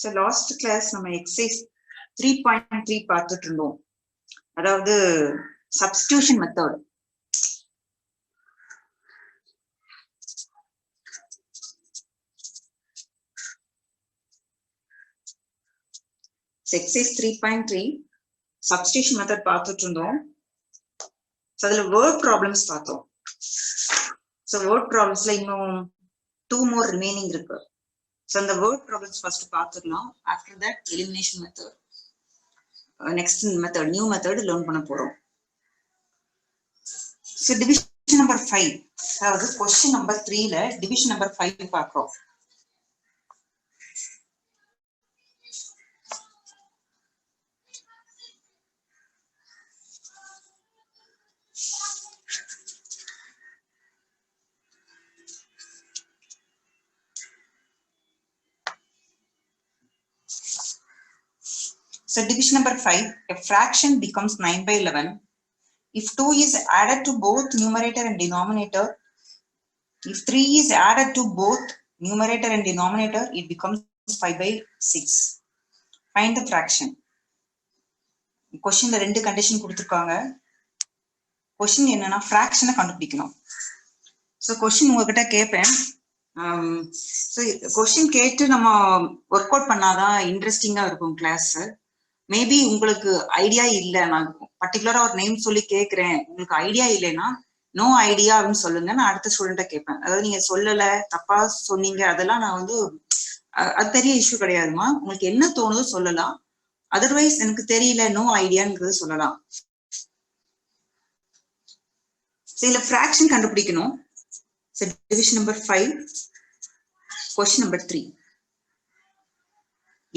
So last class நம்ம exercise 3.3 பார்த்துட்டு இருந்தோம். அதாவது substitution method. Exercise 3.3 substitution method பார்த்துட்டு இருந்தோம். So அதுல word problems பார்த்தோம். So word problemsல இன்னும் 2 more remaining இருக்கு. So the word problems first பார்த்துக்கலாம். After that elimination method. Next method, new method learn பண்ண போறோம். So division number 5. அதாவது question number 3ல division number 5 பார்க்கிறோம். So division number 5, a fraction becomes 9 by 11 if 2 is added to both numerator and denominator. If 3 is added to both numerator and denominator, it becomes 5 by 6. Find the fraction. Question la rendu condition kuduthirukanga. Question enna fraction கண்டுபிடிக்கணும். So question உங்ககிட்ட கேட்பேன். So question கேட்டு நம்ம work out பண்ணாதான் இன்ட்ரெஸ்டிங்கா இருக்கும் class. Maybe உங்களுக்கு idea இல்லை, நான் பர்டிகுலரா ஒரு நேம் சொல்லி கேட்கிறேன், உங்களுக்கு ஐடியா இல்லைன்னா நோ ஐடியா அப்படின்னு சொல்லுங்க, நான் அடுத்த ஸ்டூடெண்ட்டை கேட்பேன். அதாவது நீங்க சொல்லல, தப்பா சொன்னீங்க, அதெல்லாம் நான் வந்து அது பெரிய இஷ்யூ கிடையாதுமா. உங்களுக்கு என்ன தோணுதோ சொல்லலாம், அதர்வைஸ் எனக்கு தெரியல நோ ஐடியாங்கிறது சொல்லலாம். இதுல ஃபிராக்ஷன் கண்டுபிடிக்கணும். Division number 5, question number 3.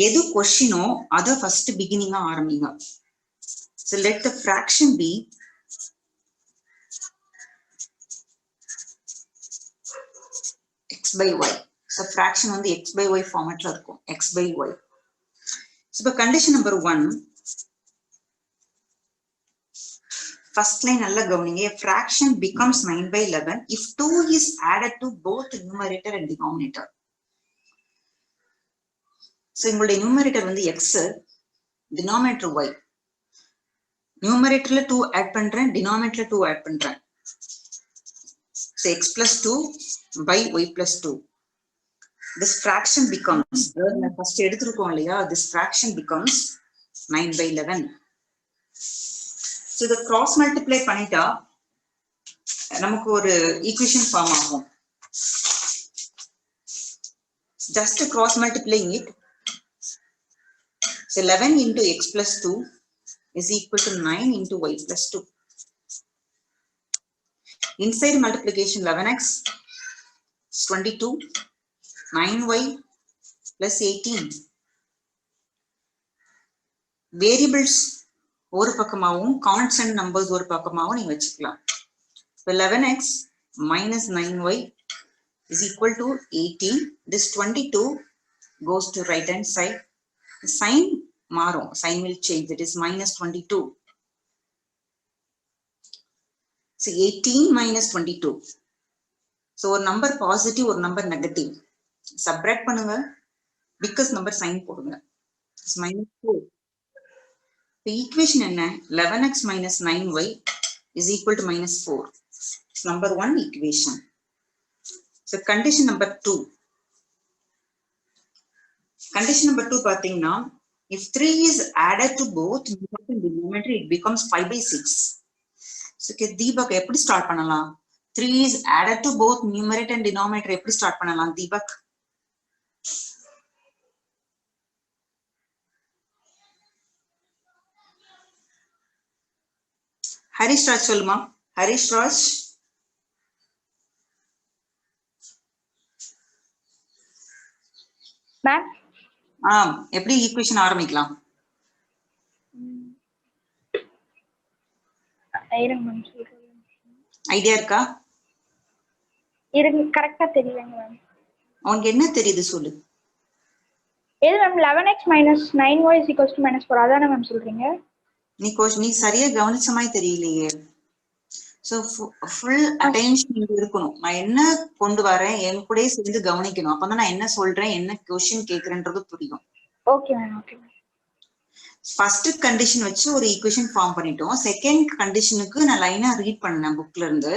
எது கொஸ்டினோ அதை ஃபர்ஸ்ட் பிகினிங்கா ஆரம்பிங்க. So let the fraction be x by y. So fraction வந்து x by y ஃபார்மட்ல இருக்கும், x by y. So இப்போ கண்டிஷன் நம்பர் 1, ஃபர்ஸ்ட் லைன் நல்லா கவனிங்க. A fraction becomes 9 by 11 if 2 is added to both numerator and denominator. So உங்களுடைய numerator வந்து x, denominator y. numeratorல 2 add பண்றேன், denominatorல 2 add பண்றேன். So x plus 2 by y plus 2. This fraction becomes, first எடுத்துருக்கோம் இல்லையா, this fraction becomes 9 by 11. So the cross multiply பண்ணிட்டா நமக்கு ஒரு equation form ஆகும். Just cross multiplying it. So 11 into x plus 2 is equal to 9 into y plus 2. Inside multiplication 11x is 22, 9y plus 18. Variables ஒரு பக்கமாவும் constant numbers ஒரு பக்கமாவும் நீங்க வச்சுக்கலாம். So 11x minus 9y is equal to 18. This 22 goes to right hand side. Sign மாறும், sign will change, it is minus 22. So 18 minus 22. So ஒரு number positive, ஒரு number negative. Subtract பண்ணுங்க, biggest number sign போடுங்க. minus 4. இப்போ equation என்ன? 11x minus 9y is equal to minus 4. It's number 1 equation. So condition number 2. Condition number 2 பாத்தீங்கன்னா, if 3 is added to both numerator and denominator, it becomes 5 by 6. So Deepak எப்படி start பண்ணலாம்? 3 is added to both numerator and denominator எப்படி start பண்ணலாம் தீபக்? ஹரிஷ் ராஜ் சொல்லுமா. Harish Raj. Ma'am எப்படி equation ஆரம்பிக்கலாம்? Idea இருக்கா? இருக்கு, கரெக்ட்டா தெரியலங்க மேம். உங்களுக்கு என்ன தெரியுது சொல்லு. ஏது ma'am 11x minus 9y is equals to minus 4 அதானே மேம் சொல்றீங்க? நீ சரியா கவனிச்ச மாதிரி தெரியலையே. So full attention இருக்கணும். நான் என்ன கொண்டு வரேன் என் கூட சேர்ந்து கவனிக்கணும். அப்பதான் நான் என்ன சொல்றேன், என்ன क्वेश्चन கேக்குறேன்றது புரியும். Okay ma'am okay ma'am. First condition வச்சு ஒரு ஈக்குவேஷன் ஃபார்ம் பண்ணிட்டோம். செகண்ட் கண்டிஷனுக்கு நான் லைனா ரீட் பண்ணேன் புக்ல இருந்து.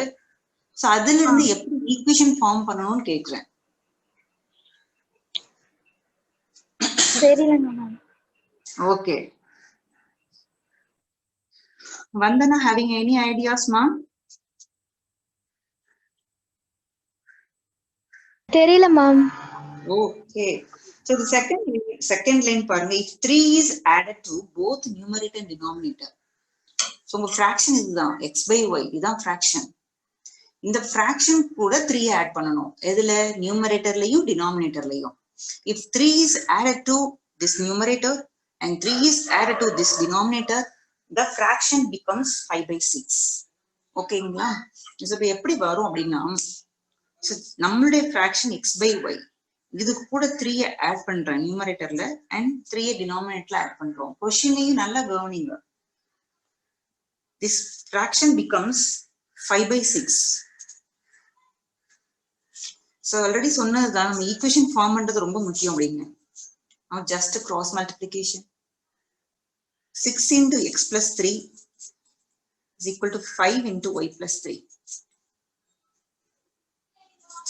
சோ அதுல இருந்து எப்படி ஈக்குவேஷன் ஃபார்ம் பண்ணணும்னு கேக்குறேன். தெரியலங்க ma'am. Okay. Vandana, having any ideas, ma'am? தெரியல ma'am. Okay. So the second line பாருங்க, if 3 is added to both numerator and denominator. So உங்க fraction இதுதான் x by y, இதுதான் fraction. இந்த fraction கூட 3 add பண்ணணும். எதுல? numeratorலயும் denominatorலயும். If 3 is added to this numerator and 3 is added to this denominator, the fraction becomes 5 by 6. ஓகேங்களா? இப்போ எப்படி வரும் அப்படின்னா, நம்மளுடைய fraction x by y, இதுக்கு கூட 3 ஆட் பண்றேன் நியூமரேட்டர்ல and 3 டினாமினேட்டர்ல ஆட் பண்றோம். क्वेश्चनலையும் நல்லா கவனிங்க. This fraction becomes 5 by 6. So already சொன்னதுதான், நம்ம ஈக்குவேஷன் ஃபார்ம் பண்றது ரொம்ப முக்கியம் அப்படிங்க. Now just cross multiplication. 6 into x plus 3 is equal to 5 into y plus 3.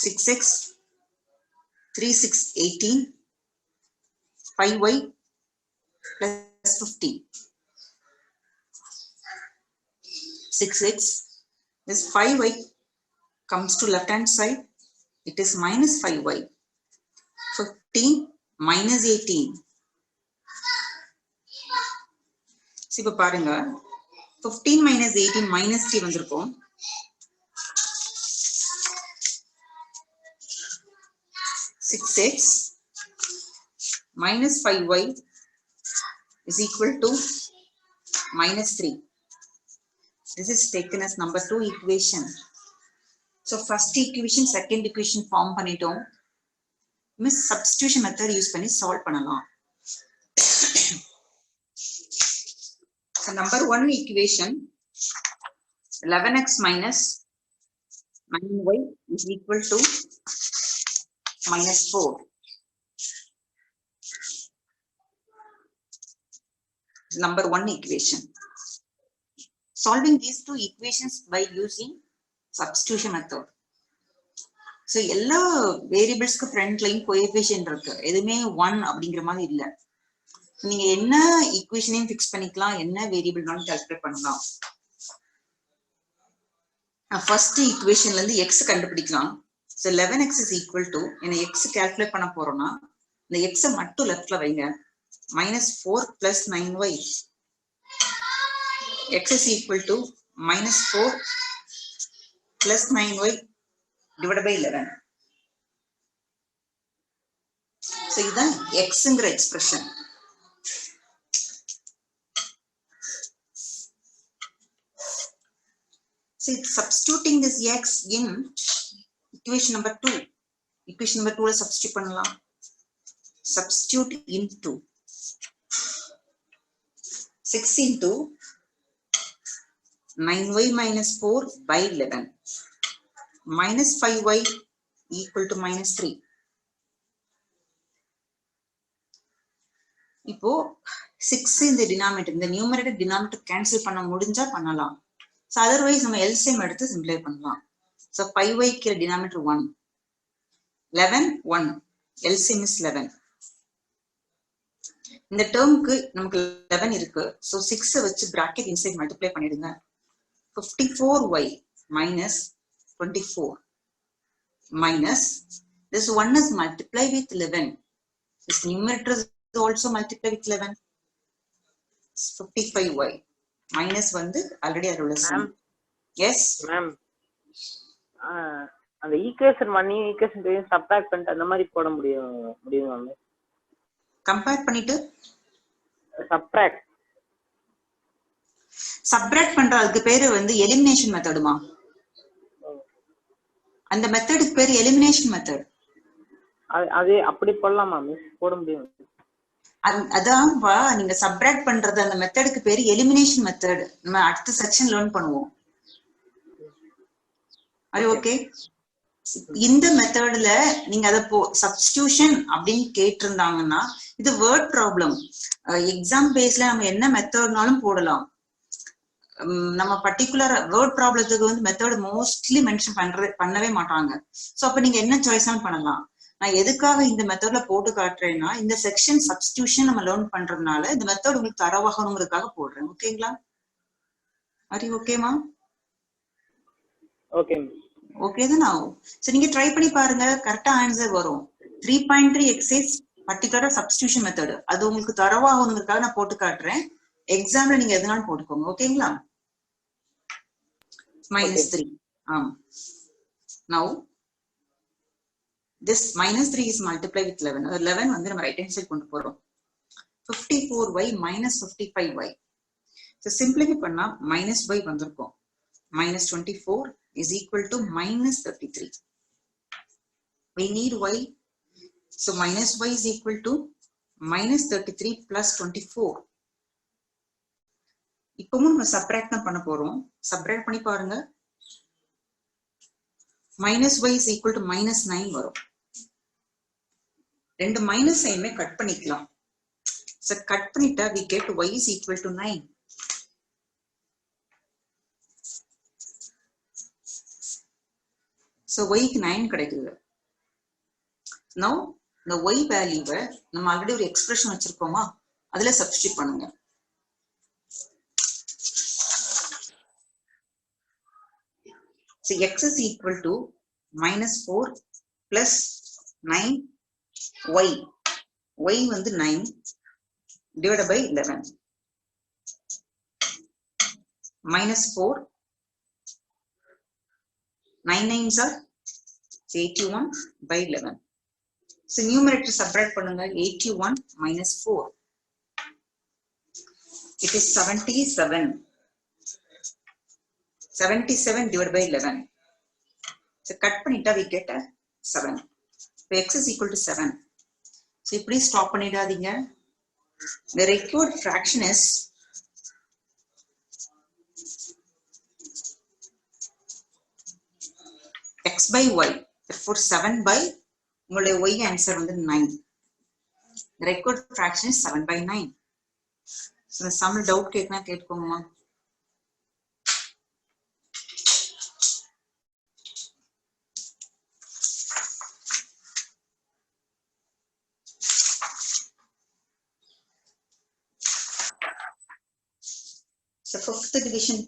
6x 3 6 18, 5y plus 15. 6x, this 5y comes to left hand side, it is minus 5y. 15 minus 18. இப்போ பாருங்க, 15 minus 18 minus 3 வந்திருக்கும். 6x minus 5y is equal to minus 3. This is taken as number 2 equation. So first equation, second equation form பண்ணிட்டோம். Miss substitution method use பண்ணி solve பண்ணலாம். So number 1 equation, 11x minus 9y is equal to minus 4. Number 1 equation. Solving these two equations by using substitution method. So எல்லா வேரியபிள்ஸ்க்கு front line coefficient இருக்கு, எதுவுமே 1 அப்படிங்கிற மாதிரி இல்ல. நீங்க என்ன ஈக்குவேஷனையும் ஃபிக்ஸ் பண்ணிக்கலாம், என்ன வேரியபிள்னாலும் கால்குலேட் பண்ணலாம். ஃபர்ஸ்ட் ஈக்குவேஷன்ல இருந்து x கண்டுபிடிக்கலாம். So 11x is equal to, என்ன x கால்குலேட் பண்ண போறோம்னா இந்த x மட்டும் லெஃப்ட்ல வைங்க, minus 4 plus 9y. X is equal to minus 4 plus 9y divided by 11. So இதுதான் xங்கிற expression. So substituting this x in equation number 2. Equation number 2 substitute பண்ணலாம். Substitute into 6 into 9y minus 4 by 11 minus 5y equal to minus 3. இப்போ 6 இந்த denominator, இந்த numerator denominator cancel பண்ண முடிஞ்சா பண்ணலாம். So otherwise நம்ம LCM எடுத்து சிம்பிளை பண்ணலாம். So 5y கீழ டினாமினேட்டர் 1, 11 1, LCM is 11. இந்த டேர்முக்கு நமக்கு 11 இருக்கு. So 6 வச்சு bracket inside multiply பண்ணிடுங்க. 54y minus 24 minus this 1 is multiplied with 11. This numerator is also multiplied with 11. 55y minus வந்து already அதோட sum. Yes ma'am. அந்த ஈக்குவேஷன் 1 ஈக்குவேஷன் 2 சப்ட்ராக்ட் பண்ணிட்டு அந்த மாதிரி போட முடியும் மேம். கம்பேர் பண்ணிட்டு சப்ட்ராக்ட் பண்றதுக்கு பேரு வந்து எலிமினேஷன் மெத்தடுமா? அந்த மெத்தடுக்கு பேரு எலிமினேஷன் மெத்தட். அது அப்படி போடலாமா மிஸ்? போட முடியும். அதான்பா, நீங்க சப்ட்ராக்ட் பண்றது அந்த மெத்தடுக்கு பேரு எலிமினேஷன் மெத்தட். நம்ம அடுத்த செக்ஷன் லேர்ன் பண்ணுவோம். Are you okay? இந்த மெத்தட்ல நீங்க அத சப்ஸ்டிடியூஷன் அப்படின்னு கேட்டிருந்தாங்கன்னா இது வேர்ட் ப்ராப்ளம். எக்ஸாம் பேஸ்ல நம்ம என்ன மெத்தட்னாலும் போடலாம். நம்ம பர்டிகுலர் வேர்ட் ப்ராப்ளத்துக்கு வந்து மெத்தட் மோஸ்ட்லி மென்ஷன் பண்ணவே மாட்டாங்க. சோ அப்ப நீங்க என்ன சாய்ஸாலும் பண்ணலாம். நான் எதுக்காக இந்த மெத்தட்ல போட்டு காட்டுறேன்னா இந்த செக்ஷன் சப்ஸ்டிடியூஷன் நம்ம லேர்ன் பண்றதுனால இந்த மெத்தட் உங்களுக்கு தரவாகணுங்கிறதுக்காக போடுறேன். ஓகேங்களா? ஆர் யூ ஓகேமா? ஓகே. ஓகே தானா? சரி, நீங்க ட்ரை பண்ணி பாருங்க, கரெக்டா ஆன்சர் வரும். 3.3 எக்ஸைஸ் பர்டிகுலர் சப்ஸ்டிடியூஷன் மெத்தட் அது உங்களுக்கு தரவாகணுங்கிறதுக்காக நான் போட்டு காட்டுறேன். எக்ஸாம்ல நீங்க எதனாலும் போட்டுக்கோங்க. ஓகேங்களா? -3. Now this -3 is multiplied with 11. 11 வந்து நம்ம ரைட் ஹேண்ட் சைடு கொண்டு போறோம். 54y minus 55y. So simplify பண்ணா -y வந்திருக்கும். -24 is equal to -33. We need y. So -y is equal to -33 plus 24. இப்பவும் நம்ம சப்ட்ராக்ட் தான் பண்ண போறோம். சப்ட்ராக்ட் பண்ணி பாருங்க. -y is equal to -9 வரும். ரெண்டு மைனஸ் சைனுமே கட் பண்ணிக்கலாம். So கட் பண்ணிட்டா we get y is equal to 9. So y க்கு 9 கிடைக்குது. Now the y வேல்யூவை நம்ம ஆல்ரெடி ஒரு எக்ஸ்பிரஷன் வச்சிருக்கோமா, அதுல சப்ஸ்டிட்யூட் பண்ணுங்க. So x is equal to -4 plus 9y. y வந்து 9 divided by 11. -4 9 9s are 81 by 11. So numerator subtract பண்ணுங்க. 81 minus 4. It is 77. 77 divided by 11. So cut பண்ணிட்டா we get a 7. So x is equal to 7. So இப்படி stop பண்ணிடாதீங்க. The required fraction is x by y. Therefore 7 by உங்களுடைய y answer வந்து 9. The required fraction is 7 by 9. So the sum doubt கேட்கனா கேட்கோங்கம்மா. So 5th division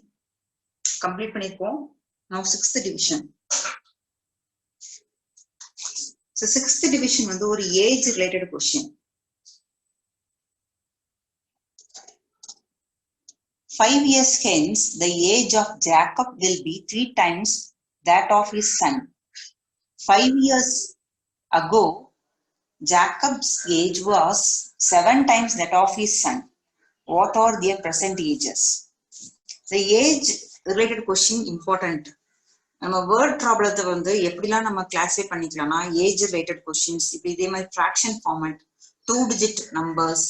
complete பண்ணிருக்கோம். Now 6th division. So 6th division வந்து ஒரு age related question. 5 years hence, the age of Jacob will be 3 times that of his son. 5 years ago, Jacob's age was 7 times that of his son. What are their present ages? The age related question important. நம்ம word ப்ராப்ளத்தை வந்து எப்படிலாம் நம்ம classify பண்ணிக்கலாம்னா age related questions, இப்படி இதே மாதிரி fraction format, 2 digit numbers,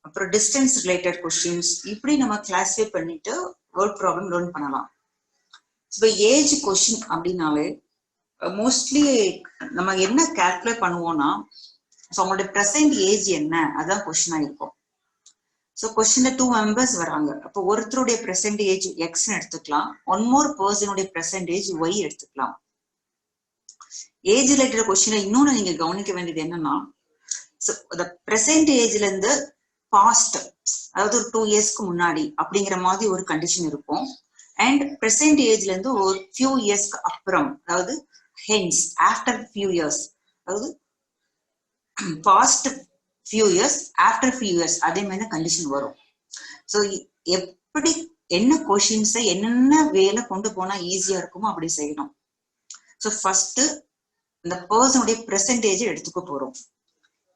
அப்புறம் டிஸ்டன்ஸ் ரிலேட்டட் கொஸ்டின்ஸ், இப்படி நம்ம கிளாஸிஃபை பண்ணிட்டு வேர்ட் ப்ராப்ளம் லேர்ன் பண்ணலாம். இப்போ ஏஜ் கொஸ்டின் அப்படின்னாலே மோஸ்ட்லி நம்ம என்ன கால்குலேட் பண்ணுவோம்னா அவங்களுடைய ப்ரெசென்ட் ஏஜ் என்ன, அதுதான் கொஸ்டினா இருக்கும். ஸோ கொஸ்டின்ல 2 மெம்பர்ஸ் வராங்க. அப்போ ஒருத்தருடைய பெர்சன்டேஜ் எக்ஸ்ன்னு எடுத்துக்கலாம், ஒன் மோர் பர்சனுடைய பெர்சன்டேஜ் ஒய் எடுத்துக்கலாம். ஏஜ் ரிலேட்டட் கொஸ்டின்ல இன்னொன்னு நீங்க கவனிக்க வேண்டியது என்னன்னா, பெர்சன்டேஜ்ல இருந்து பாஸ்ட், அதாவது ஒரு 2 இயர்ஸ்க்கு முன்னாடி அப்படிங்கிற மாதிரி ஒரு கண்டிஷன் இருக்கும். அண்ட் பெர்சன்டேஜ்ல இருந்து ஒரு ஃபியூ இயர்ஸ்க்கு அப்புறம், அதாவது ஹென்ஸ் ஆஃப்டர் ஃபியூ இயர்ஸ், அதாவது past few years, after few years, அதே மாதிரி கண்டிஷன் வரும். ஸோ எப்படி என்ன கொஷின்ஸை என்னென்ன வேலை கொண்டு போனா ஈஸியா இருக்குமோ அப்படி செய்யணும். ஸோ ஃபர்ஸ்ட் இந்த பர்சனுடைய பெர்சன்டேஜ் எடுத்துக்க போறோம்.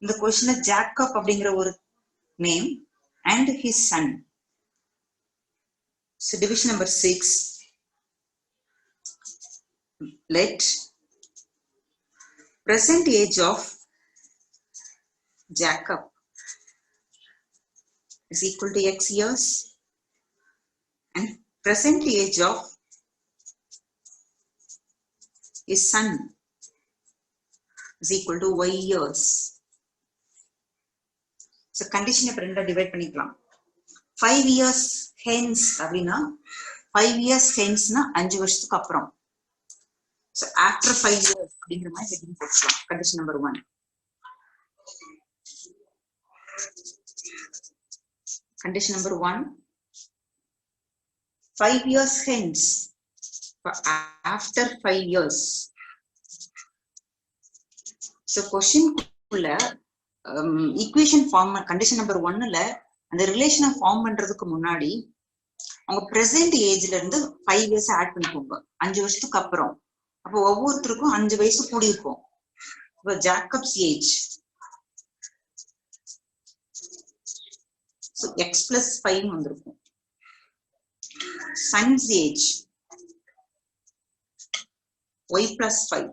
இந்த கொஸ்டின்ல ஜாக்கப் அப்படிங்கிற ஒரு name and his son. So division number 6. Let present age of Jacob is equal to x years and present age of his son is equal to y years. So condition இப்ப ரெண்டா divide பண்ணிக்கலாம். 5 years hence அப்படின்னா 5 years henceனா 5 வருஷத்துக்கு அப்புறம். So after 5 years அப்படிங்கிற மாதிரி heading போட்டுக்கலாம். Condition number 1. Condition number 1, 5 years hence, after 5 years. So question equation form condition number 1 ல அந்த ரிலேஷனை ஃபார்ம் பண்றதுக்கு முன்னாடி அவங்க present ஏஜ்ல இருந்து 5 years ஆட் பண்ணிக்கோங்க. 5 வருஷத்துக்கு அப்புறம். அப்போ ஒவ்வொருத்தருக்கும் 5 வயசு கூடி இருக்கும். இப்போ Jacob's age, so x plus 5 வந்திருக்கும். son's age y plus 5.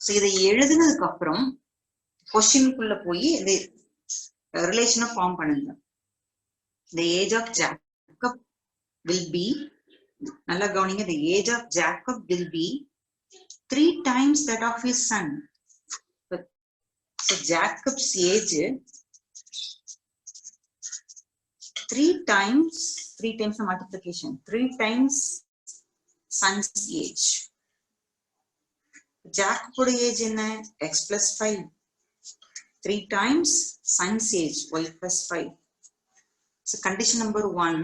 so இதை எழுதினதுக்கு அப்புறம் கொஸ்டினுக்குள்ள போய் இந்த ரிலேஷனை ஃபார்ம் பண்ணுங்க. the age of Jacob will be, நல்லா கவனிங்க, the age of Jacob will be 3 times that of his son. so Jacob's age 3 times multiplication, 3 times son's age. Jacob age என்ன? x plus 5. 3 times son's age, y plus 5. So condition number 1,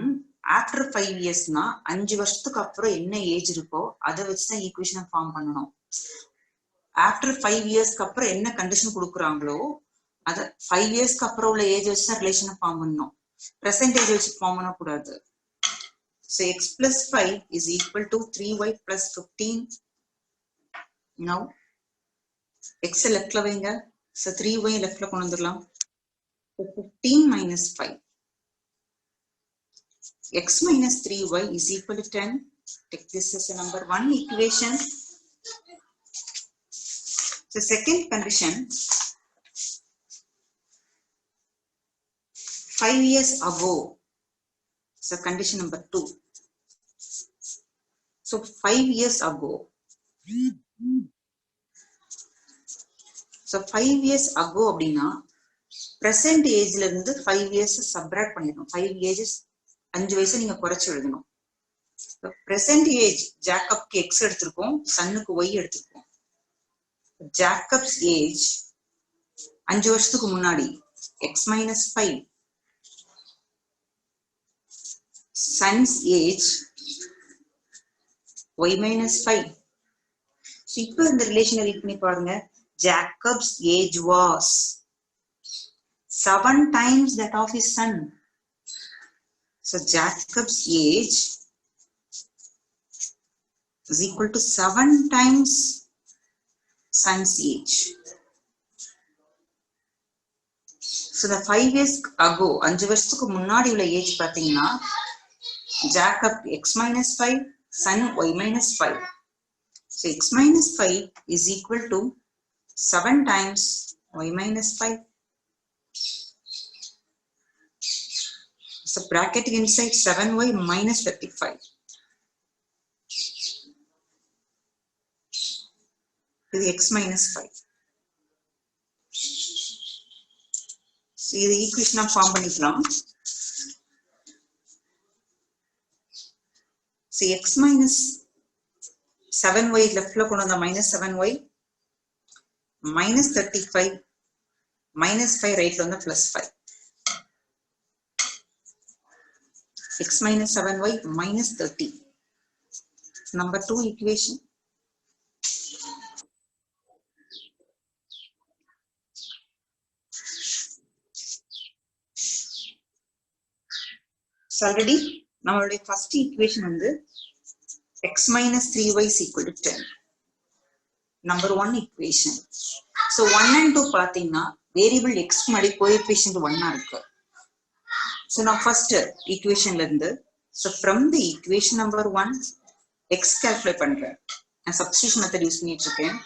after 5 years னா 5 வருஷத்துக்கு அப்புறம் என்ன age இருக்கோ அதை வச்சுதான் ஈக்குவேஷனை form பண்ணணும். ஆஃப்டர் 5 இயர்ஸ்க்கு அப்புறம் என்ன கண்டிஷன் கொடுக்குறாங்களோ அதை 5 இயர்ஸ்க்கு அப்புறம் உள்ள ஏஜ் வச்சு தான் ரிலேஷனை ஃபார்ம் பண்ணணும். percentage வச்சு ஃபார்ம் பண்ணக்கூடாது. so x plus 5 is equal to 3y plus 15. now x லெஃப்ட்ல வைங்க. so 3y லெஃப்ட்ல கொண்டு வந்துடலாம். 15 minus 5, x minus 3y is equal to 10. take this as a number 1 equation. so second condition, 5 years ago. so condition number 2. so 5 years ago. so 5 years ago அப்படின்னா present ஏஜ்ல இருந்து 5 years subtract பண்ணிடணும். 5 years 5 வயசு நீங்க குறைச்சு எழுதணும். present age ஜாக்கப்க்கு x எடுத்திருக்கோம், சன்னுக்கு y எடுத்திருக்கோம். ஜாக்கப்ஸ் ஏஜ் 5 வருஷத்துக்கு முன்னாடி x minus 5, son's age y minus 5. so இப்போ இந்த ரிலேஷனை ரீட் பண்ணி பாருங்க. Jacob's age was 7 times that of his son. so Jacob's age is equal to 7 times son's age. so the 5 years ago, 5 வருஷத்துக்கு முன்னாடி உள்ள ஏஜ் பாத்தீங்கன்னா Jacob x minus 5, son y minus 5. so x minus 5 is equal to 7 times y minus 5. so bracket inside 7y minus 35. இது x minus 5. so இது ஈக்குவேஷனா form பண்ணிக்கலாம். so x minus 7y லெஃப்ட்ல கொண்டு வந்தா minus 7y minus 35 minus 5 ரைட்ல வந்தா plus 5. x minus 7y minus 30. number 2 equation. so already நம்மளுடைய first equation வந்து x minus 3y is equal to 10. number 1 equation. so 1 and 2 பாத்தீங்கன்னா variable x முன்னாடி coefficient 1 இருக்கு. so நான் first equationல இருந்து so from the equation number 1 x calculate பண்றேன். நான் substitution method use பண்ணிட்டு இருக்கேன்.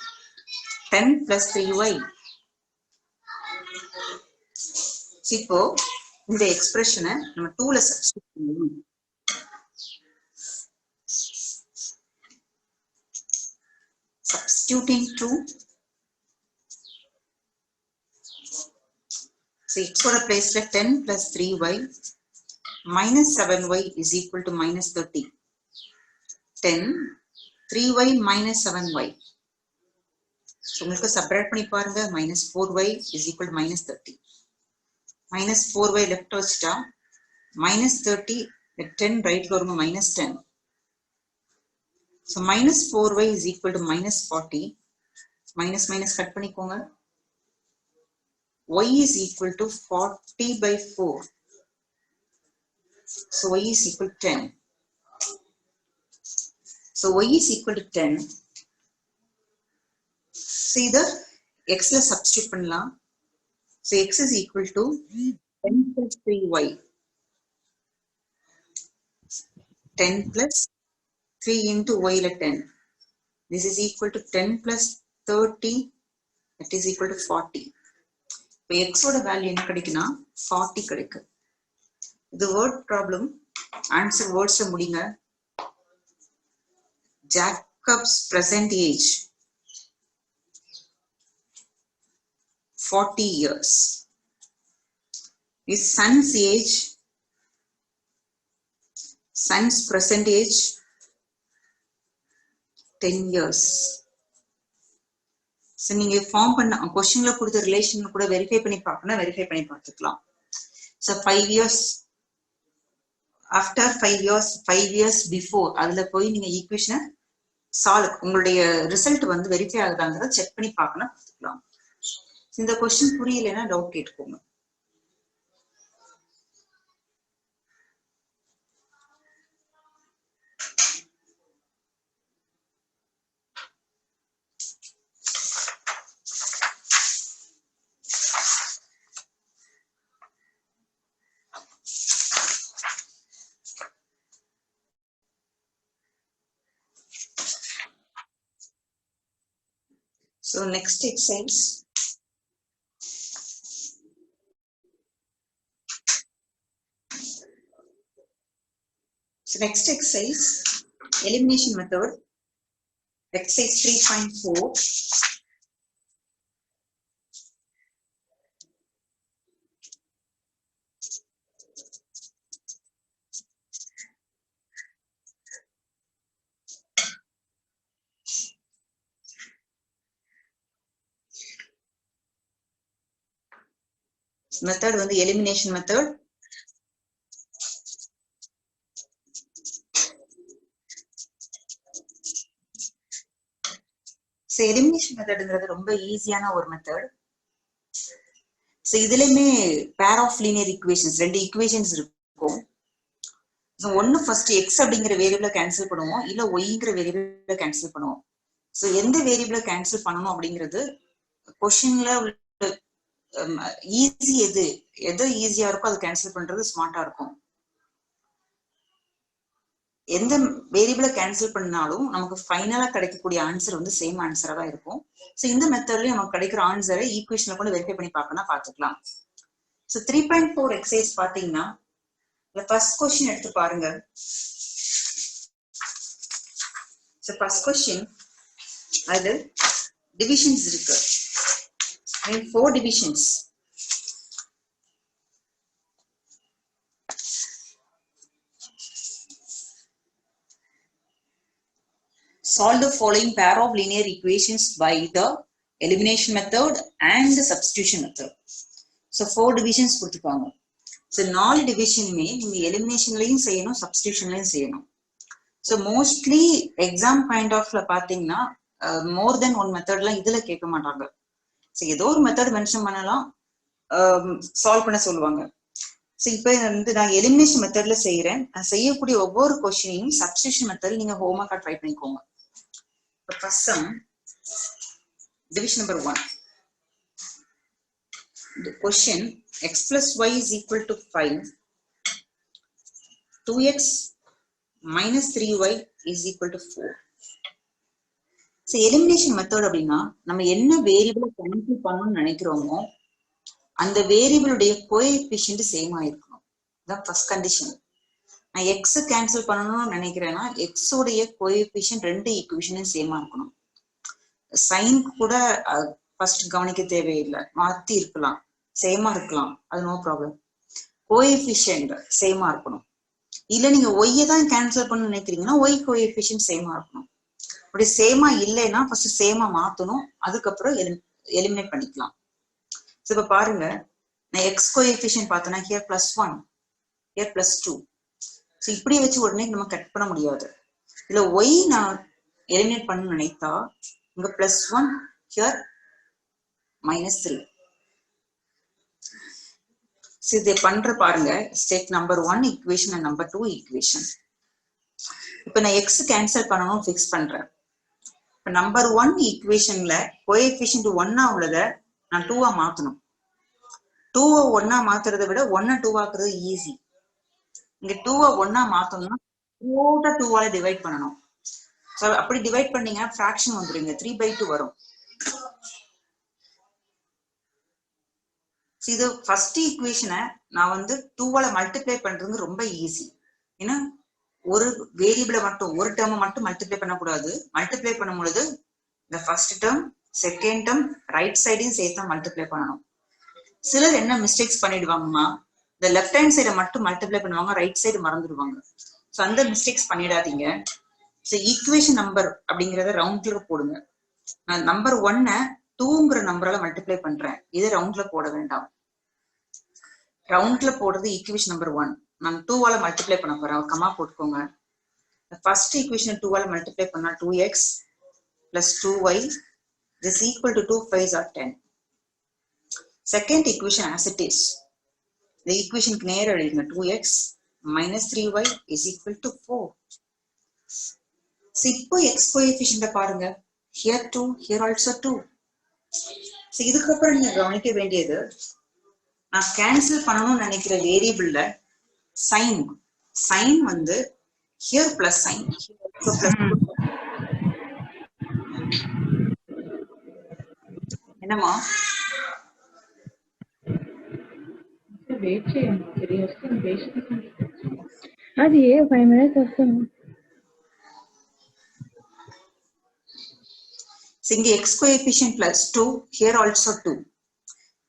10 plus 3y. so இப்போ இந்த எக்ஸ்பிரஷனை நம்ம 2ல சப்ஸ்டிட்யூட் பண்ணுவோம். substituting 2 So x oda place la 10 plus 3y minus 7y is equal to minus 30. 10, 3y minus 7y. So உங்களுக்கு separate பண்ணி பாருங்க. Minus 4y is equal to minus 30. Minus 4y left வச்சுட்டா minus 30, 10 right வருங்க minus 10. So minus 4y is equal to minus 40. Minus minus cut பண்ணிக்கோங்க. Y is equal to 40 by 4. So y is equal to 10. So y is equal to 10. See the x la substitute பண்ணலாம். So x is equal to 10 plus 3y. 10 plus 3 into y la 10. This is equal to 10 plus 30. That is equal to 40. இப்போ x ஓட value என்ன கிடைக்குனா 40 கிடைக்கு. இது word problem. Answer words முடிங்க. Jacob's present age 40 years. His son's age, son's present age 10 years. So நீங்க form பண்ண क्वेश्चनல கொடுத்த relation கூட வெரிஃபை பண்ணி பார்க்கணும், வெரிஃபை பண்ணி பார்த்துக்கலாம். So 5 years after 5 years 5 years before அதுல போய் நீங்க ஈக்குவேஷனை சால்வ் உங்களுடைய ரிசல்ட் வந்து வெரிஃபை ஆகுதாங்கறத செக் பண்ணி பார்க்கணும், பார்த்துக்கலாம். இந்த क्वेश्चन புரியலனா டவுட் கேட்கோங்க. So next exercise. So next exercise, elimination method, exercise 3.4. Method வந்து elimination method. So elimination methodங்கிறது ரொம்ப ஈஸியான ஒரு மெத்தட். So இதுலயுமே pair of linear equations, ரெண்டு equations இருக்கும். So ஒன்னு first x அப்படிங்கிற வேரியபிளை கேன்சல் பண்ணுவோம், இல்ல yங்கிற வேரியபிளை கேன்சல் பண்ணுவோம். So எந்த வேரியபிளை கேன்சல் பண்ணணும் அப்படிங்கிறது क्वेश्चनல ஈஸி எது ஈஸியா இருக்கோ அது கேன்சல் பண்றது ஸ்மார்ட்டா இருக்கும். எந்த வேரியபிளை கேன்சல் பண்ணாலும் நமக்கு ஃபைனலா கிடைக்கக்கூடிய ஆன்சர் வந்து சேம் ஆன்சரா தான் இருக்கும். ஸோ இந்த மெத்தட்லயும் நமக்கு கிடைக்கிற ஆன்சரை ஈக்குவேஷன்ல கூட வெரிஃபை பண்ணி பார்க்கணும், பார்த்துக்கலாம். ஸோ 3.4 எக்ஸசைஸ் பார்த்தீங்கன்னா ஃபர்ஸ்ட் கொஸ்டின் எடுத்து பாருங்க. ஸோ ஃபர்ஸ்ட் கொஸ்டின் அது டிவிஷன்ஸ் இருக்கு. 4 divisions. Solve the following pair of linear equations by the elimination method and the substitution method. So 4 divisions கொடுத்துப்பாங்க. So 4 divisionமே நீங்க eliminationலயும் செய்யணும், substitutionலயும் செய்யணும். So mostly exam kind ofல பாத்தீங்கன்னா more than one methodலாம் இதுல கேட்க மாட்டாங்க. ஸோ ஏதோ ஒரு மெத்தட் மென்ஷன் பண்ணலாம், சால்வ் பண்ண சொல்லுவாங்க. ஸோ இப்போ வந்து நான் எலிமினேஷன் மெத்தட்ல செய்யறேன். செய்யக்கூடிய ஒவ்வொரு கொஸ்டினையும் சப்ஸ்டியூஷன் மெத்தட் நீங்க ஹோம்ஒர்க்கா ட்ரை பண்ணிக்கோங்க. First sum division number 1. The question x plus y is equal to 5. 2x minus 3y is equal to 4. So elimination method அப்படின்னா நம்ம என்ன வேரியபிளை கேன்சல் பண்ணணும்னு நினைக்கிறோமோ அந்த வேரியபிளுடைய கோஎஃபிஷியன்ட் சேம் ஆயிருக்கணும். இதான் ஃபர்ஸ்ட் கண்டிஷன். நான் எக்ஸ் கேன்சல் பண்ணணும்னு நினைக்கிறேன்னா எக்ஸ் உடைய கோஎஃபிஷியன்ட் ரெண்டு ஈக்குவேஷனும் சேமா இருக்கணும். சைன் கூட ஃபர்ஸ்ட் கவனிக்க தேவையில்லை, மாத்தி இருக்கலாம். சேமா இருக்கலாம், அது நோ ப்ராப்ளம். கோஎஃபிஷியன்ட் சேமா இருக்கணும். இல்ல நீங்க ஒய்யை தான் கேன்சல் பண்ண நினைக்கிறீங்கன்னா ஒய் கோஎஃபிஷியன்ட் சேமா இருக்கணும். அப்படி சேமா இல்லைன்னா ஃபர்ஸ்ட் சேமா மாத்தணும், அதுக்கப்புறம் எலிமினேட் பண்ணிக்கலாம். இப்ப பாருங்க, நான் எக்ஸ் கோஎஃபிஷியன்ட் பார்த்தேன்னா ஹியர் +1 ஹியர் +2. இப்படி வச்சு உடனே நம்ம கட் பண்ண முடியாது. இல்ல ஒய் நான் எலிமினேட் பண்ண நினைத்தா இங்க +1 ஹியர் -3. இதை பண்ற பாருங்க, step number 1 equation and number 2 equation. இப்ப நான் எக்ஸ் கேன்சல் பண்ணணும் ஃபிக்ஸ் பண்றேன். இப்ப நம்பர் 1 ஈக்குவேஷன்ல கோஎஃபிஷியன்ட் 1 உள்ளத நான் 2 மாத்தணும். 2 1 மாத்துறதை விட 1 2 ஆக்குறது ஈஸி. இங்க 2 1 மாத்தணும்னா 2 டிவைட் பண்ணணும். அப்படி டிவைட் பண்ணீங்கன்னா ஃபிராக்ஷன் வந்துருங்க, 3/2 வரும். இது ஃபர்ஸ்ட் ஈக்குவேஷனை நான் வந்து 2 மல்டிப்ளை பண்றது ரொம்ப ஈஸி. ஏன்னா ஒரு வேரியபிளை மட்டும், ஒரு டேர்மை மட்டும் மல்டிப்ளை பண்ணக்கூடாது. மல்டிப்ளை பண்ணும் பொழுது இந்த first term second term right சைடையும் சேர்த்து மல்டிப்ளை பண்ணணும். சிலர் என்ன மிஸ்டேக்ஸ் பண்ணிடுவாங்கன்னா, இந்த லெஃப்ட் ஹேண்ட் சைடை மட்டும் மல்டிப்ளை பண்ணுவாங்க, ரைட் சைடு மறந்துடுவாங்க. ஸோ அந்த மிஸ்டேக்ஸ் பண்ணிடாதீங்க. ஸோ ஈக்குவேஷன் நம்பர் அப்படிங்கிறத ரவுண்ட்ல போடுங்க. நான் நம்பர் 1 2ங்கிற நம்பரால மல்டிப்ளை பண்றேன், இது ரவுண்ட்ல போட வேண்டாம். ரவுண்ட்ல போடுறது ஈக்குவேஷன் நம்பர் 1. நான் 2 மல்டிப்ளை பண்ண போறேன், கமா போட்டுக்கோங்க. ஃபர்ஸ்ட் ஈக்குவேஷன் 2 மல்டிப்ளை பண்ணா 2x plus 2y is equal to 2 5s are 10. Second equation as it is. The equation நேரா எழுதுங்க, 2x minus 3y is equal to 4. இப்போ x கோஎஃபிஷியன்ட் பாருங்க, here 2 here also 2. இதுக்கப்புறம் நீங்க கவனிக்க வேண்டியது, நான் கேன்சல் பண்ணணும்னு நினைக்கிற வேரியபிள்ல சைன் வந்து here plus sign, என்னமா అది 5 minutes వస్తుంది. இங்க x கோஎஃபிஷியன்ட் +2 here also 2.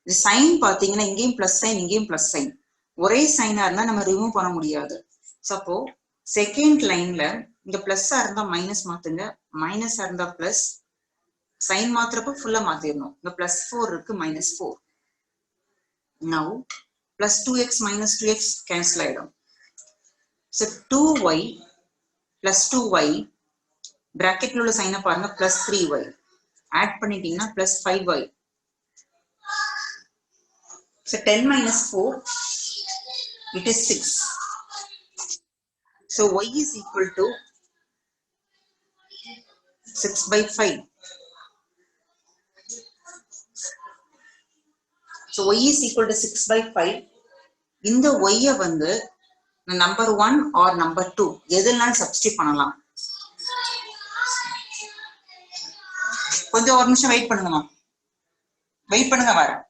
இது சைன் பாத்தீங்கன்னா இங்கேயும் பிளஸ் சைன் இங்கேயும் பிளஸ் சைன், ஒரே சைனா இருந்தா நம்ம ரிமூவ் பண்ண முடியாது. சப்போ செகண்ட் லைன்ல இங்க பிளஸ்ஸா இருந்தா மைனஸ் மாத்துங்க, மைனஸா இருந்தா பிளஸ், சைன் மாத்துறப்ப ஃபுல்லா மாத்திரணும். இங்க +4 இருக்கு, -4. நவ் +2x - 2x கேன்சல் ஆயிடும். So 2y plus 2y பிராக்கெட்ல உள்ள சைனை பாருங்க, +3y ஆட் பண்ணிட்டீங்கன்னா +5y. So 10 minus 4, it is 6. So y is equal to 6/5. So y is equal to 6/5. இந்த y வந்து நம்பர் 1 or நம்பர் 2 எதுனாலும் சப்ஸ்டிட் பண்ணலாம். கொஞ்சம் ஒரு நிமிஷம் வெயிட் பண்ணுங்கம்மா, வெயிட் பண்ணுங்க, வரேன்.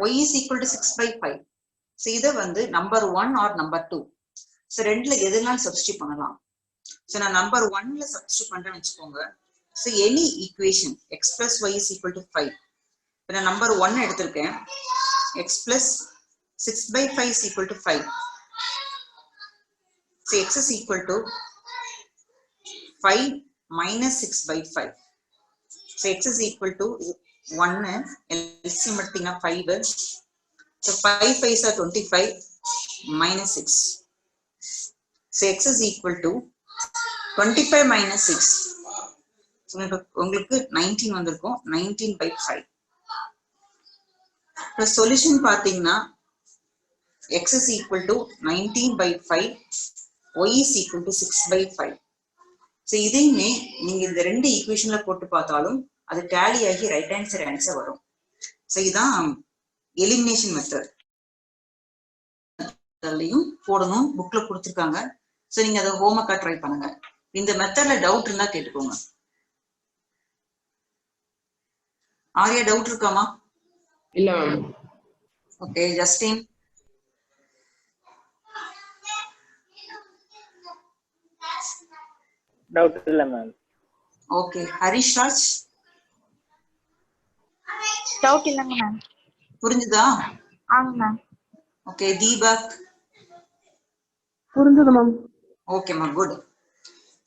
y is equal to 6/5. So இத வந்து நம்பர் 1 or நம்பர் 2, so ரெண்டுல எதுனாலும் சப்ஸ்டிட் பண்ணலாம். So நான் நம்பர் 1ல சப்ஸ்டிட் பண்றேன்னு வெச்சுக்கோங்க. So any equation x plus y is equal to 5. இப்ப நான் நம்பர் 1 எடுத்திருக்கேன், x plus 6/5 is equal to 5. So x is equal to 5 minus 6/5. So x is equal to 1, LCM எடுத்தீங்கன்னா 5. So 5 5s are 25 minus 6. So x is equal to 25 minus 6. உங்களுக்கு 19 வந்திருக்கும். 19/5. இப்போ solution பாத்தீங்கன்னா x is equal to 19/5, y is equal to 6/5. So இதையுமே நீங்க இந்த ரெண்டு ஈக்குவேஷன்ல போட்டு பார்த்தாலும் அது டேலி ஆகி ரைட் ஆன்சர் வரும். ஸோ இதுதான் எலிமினேஷன் மெத்தட். போடணும், புக்ல கொடுத்துருக்காங்க. ஸோ நீங்க அதை ஹோம்ஒர்க்கா ட்ரை பண்ணுங்க. இந்த மெத்தட்ல டவுட் இருந்தா கேட்டுக்கோங்க. ஆரியா டவுட் இருக்காமா? இல்ல மேம். Okay, Justin? டவுட் இல்ல ma'am. Okay, Harish Raj? Doubt இல்லங்க மேம். புரிஞ்சுதா? ஆமாங்க மேம். ஓகே, தீபக்? புரிஞ்சது மேம். ஓகே மா, குட்.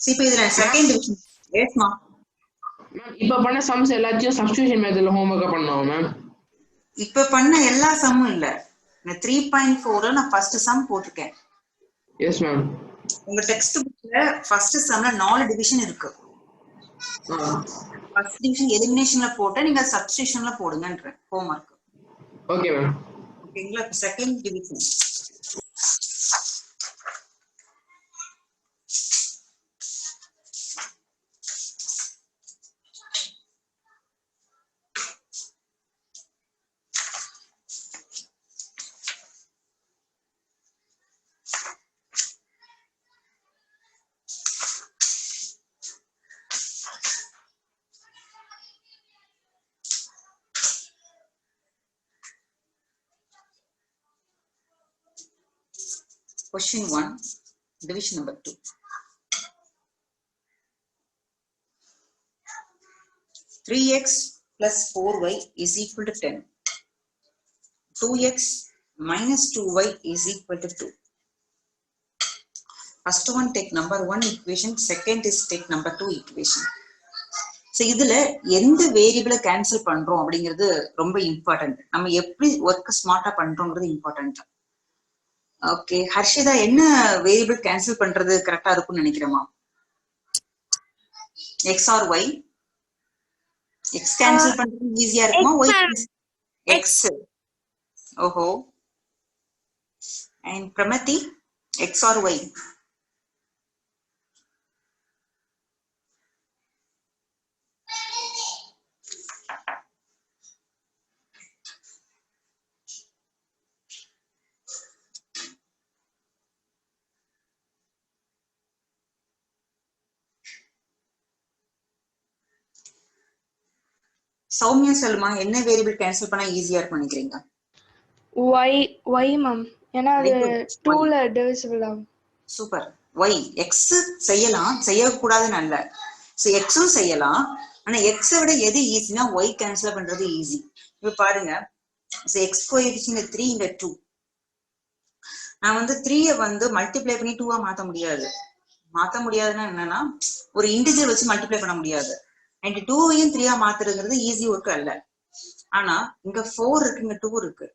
இப்போ இதுல செகண்ட் டிவிஷன் எஸ்மா. மேம் இப்ப பண்ண சம்ஸ் எல்லாத்தையும் சப்ஸ்டிடியூஷன் மெத்தட்ல ஹோம்வொர்க்கா பண்ணோம் மேம். இப்ப பண்ண எல்லா சம்மும் இல்ல. நான் 3.4ல நான் ஃபர்ஸ்ட் சம் போட்டுருக்கேன். Yes ma'am. உங்க டெக்ஸ்ட் புக்ல ஃபர்ஸ்ட் சம்ல 4 டிவிஷன் இருக்கு. ஃபர்ஸ்ட் டிவிஷன் எலிமினேஷன்ல போட்டு நீங்க சப்ஸ்டிடியூஷன்ல போடுங்கன்ற ஹோம்வொர்க். Okay ma'am. ஓகேங்களா? Second division Question 1, division number 2. 3x plus 4y is equal to 10. 2x minus 2y is equal to 2. First one take number 1 equation, second is take number 2 equation. So இதுல எந்த வேரியபிளை cancel பண்றோம் அப்படிங்கிறது ரொம்ப important. நம்ம எப்படி work ஸ்மார்ட்டா பண்றோங்கிறது important. Okay, Harshita என்ன variable cancel பண்றது கரெக்டா இருக்கும்னு நினைக்கிறேமா? X or Y? X cancel பண்றது ஈஸியா இருக்குமா? ஒய்? எக்ஸ். ஓஹோ. And Pramathi, X or Y? Soumya சொல்லுமா, என்ன வேரியபிள் கேன்சல் பண்ணா ஈஸியா இருக்கும் நினைக்கிறீங்க? y ma'am. ஏன்னா அது 2ல டிவிசிபிள் ஆகும். சூப்பர். y x செய்யலாம், செய்யக்கூடாதுன்னு அல்ல. சோ xம் செய்யலாம். ஆனா x விட எது ஈஸினா y கேன்சல் பண்றது ஈஸி. இப்ப பாருங்க, சோ x கோஎஃபிஷியன்ட் 3 இங்க 2. நான் வந்து 3ய வந்து மல்டிப்ளை பண்ணி 2ஆ மாத்த முடியாது. மாத்த முடியாதுன்னா என்னன்னா, ஒரு இன்டிஜர் வச்சு மல்டிப்ளை பண்ண முடியாது. அண்ட் 2வையும் 3ஆ மாத்துறதுங்கிறது ஈஸி ஒர்க் அல்ல. ஆனா இங்க 4 இருக்கு, இங்க 2 இருக்கு.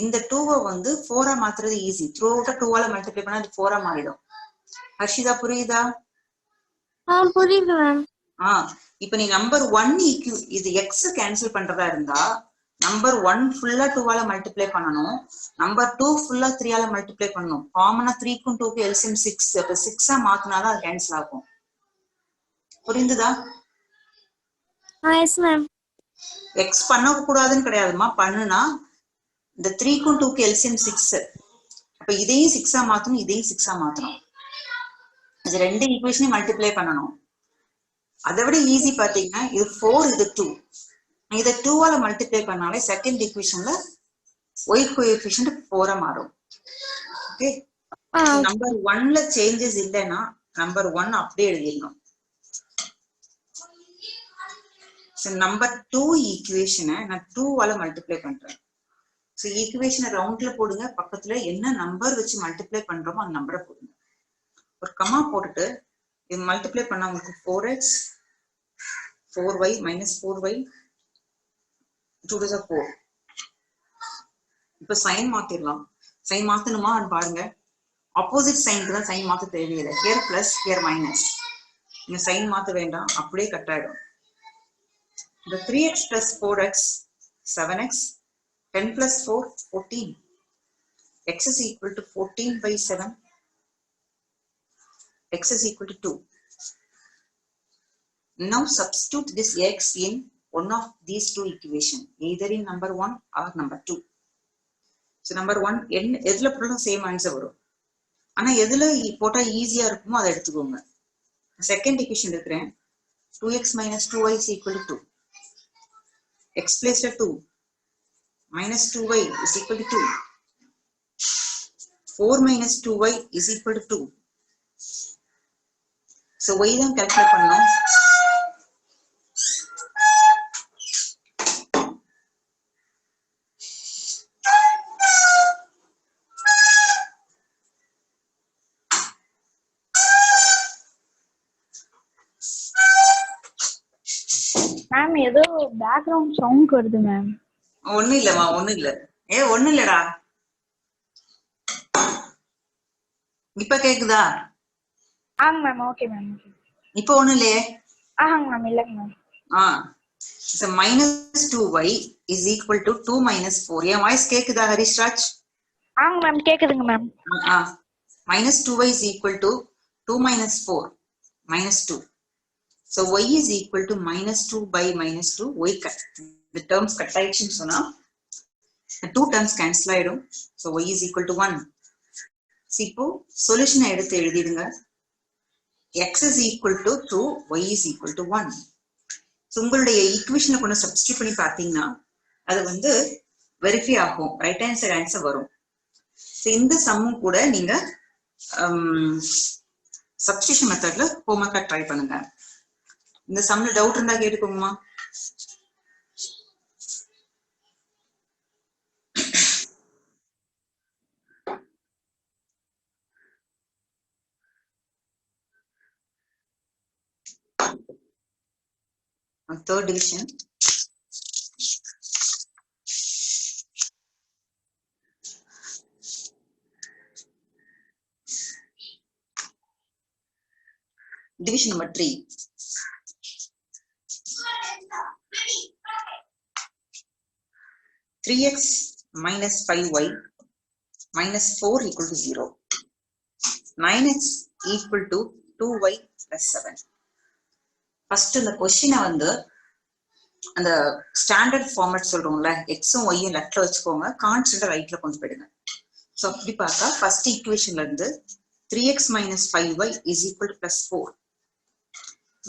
இந்த 2வை வந்து 4ஆ மாத்துறது ஈஸி. த்ரூ அவுட்டா 2ஆல மல்டிப்ளை பண்ணா அது 4ஆ மாறிடும். ஹர்ஷிதா புரியுதா? புரியுது மேம். இப்ப நீ நம்பர் 1 இது x கேன்சல் பண்றதா இருந்தா நம்பர் 1 ஃபுல்லா 2ஆல மல்டிப்ளை பண்ணணும். நம்பர் 2 ஃபுல்லா 3ஆல மல்டிப்ளை பண்ணணும். காமனா 3க்கும் 2க்கும் எல்சிஎம் 6. அப்ப 6ஆ மாத்தினாதான் அது கேன்சல் ஆகும். புரிந்துதா? Yes ma'am. எக்ஸ் பண்ண கூடாதுன்னு கிடையாதுமா, பண்ணுனா இந்த 3க்கும் 2க்கும் எல்சிஎம் 6. அப்ப இதையும் 6ஆ மாத்தணும், இதையும் 6ஆ மாத்தணும். இது ரெண்டு ஈக்குவேஷனையும் மல்டிப்ளை பண்ணணும். அதை விட ஈஸி பாத்தீங்கன்னா இது 4, இது 2. இதை 2ஆல மல்டிப்ளை பண்ணாலே செகண்ட் ஈக்குவேஷன்ல y கோஎஃபிஷியன்ட் 4ஆ மாறும். ஓகே, நம்பர் 1ல சேஞ்சஸ் இல்லைன்னா நம்பர் 1 அப்படியே எழுதிடணும். நம்பர் 2 ஈக்குவேஷனை நான் 2ஆல மல்டிப்ளை பண்றேன். ஸோ ஈக்குவேஷனை ரவுண்ட்ல போடுங்க, பக்கத்துல என்ன நம்பர் வச்சு மல்டிப்ளை பண்றோமோ அந்த நம்பரை போடுங்க. ஒரு கமா போட்டுட்டு இது மல்டிப்ளை பண்ணா உங்களுக்கு 4x 4y minus 4y 2 to the 4. இப்ப சைன் மாத்திரலாம். சைன் மாத்தணுமா பாருங்க. ஆப்போசிட் சைனுக்கு தான் சைன் மாற்ற தேவையில்லை. Here plus here minus. நீங்க சைன் மாற்ற வேண்டாம், அப்படியே கட் ஆயிடும். இந்த 3x plus 4x 7x, 10 plus 4 14. X is equal to 14 by 7. X is equal to 2. Now substitute this x in one of these two equations, either in number 1 or number 2. So number 1 எதுல போட்டாலும் same answer வரும். ஆனா எதுல போட்டா ஈஸியா இருக்குமோ அதை எடுத்துக்கோங்க. செகண்ட் ஈக்குவேஷன் இருக்கிறேன். 2x minus 2y is equal to 2. X place 2 minus 2y is equal to 2. 4 minus 2y is equal to 2. So y தான் calculate பண்ணணும். மேம் ஏதோ பேக்ரவுண்ட் சவுண்ட் வருது மேம். ஒண்ணும் இல்லம்மா, ஒண்ணும் இல்ல. ஒண்ணும் இல்லடா. இப்ப கேக்குதா? ஆங்க மேம். Okay ma'am. இப்ப ஒண்ணும் இல்லையே. ஆங்க மேம். இல்லங்க ma'am. So minus 2y is equal to 2 minus 4. N voice கேக்குதா ஹரிஷ் ராஜ்? ஆங்க மேம். கேக்குதுங்க ma'am. Minus 2y is equal to 2 minus 4 minus 2. So y is equal to minus 2 by minus 2. Y cut. The terms cut ஆயிடுச்சுன்னு சொன்னா the two terms cancel ஆயிடும். So y is equal to 1. இப்போ solution எடுத்து எழுதிடுங்க. x is equal to 2, y is equal to 1. So உங்களுடைய ஈக்குவேஷனை கொண்டு substitute பண்ணி பார்த்தீங்கன்னா அது வந்து வெரிஃபை ஆகும், ரைட் ஹேண்ட் சைடு ஆன்சர் வரும். ஸோ இந்த சம்மும் கூட நீங்க சப்ஸ்டிட்யூஷன் மெத்தட்ல ஹோம்ஒர்க்கா ட்ரை பண்ணுங்க. இந்த சம்ல டவுட் இருந்தா கேட்டுக்கோங்கம்மா. Third division. Division number 3. (3x minus 5y minus 4 equal to 0). 9x equal to 2y plus 7. First இந்த கொஸ்டினை வந்து அந்த ஸ்டாண்டர்ட் ஃபார்மேட் சொல்றோம்ல, எக்ஸும் ஒய்யும் லெஃப்ட்ல வச்சுக்கோங்க, கான்ஸ்டன்ட் ரைட்ல கொண்டு போயிடுங்க. ஸோ அப்படி பார்த்தா ஃபர்ஸ்ட் ஈக்குவேஷன்ல இருந்து 3x minus 5y is equal to plus 4.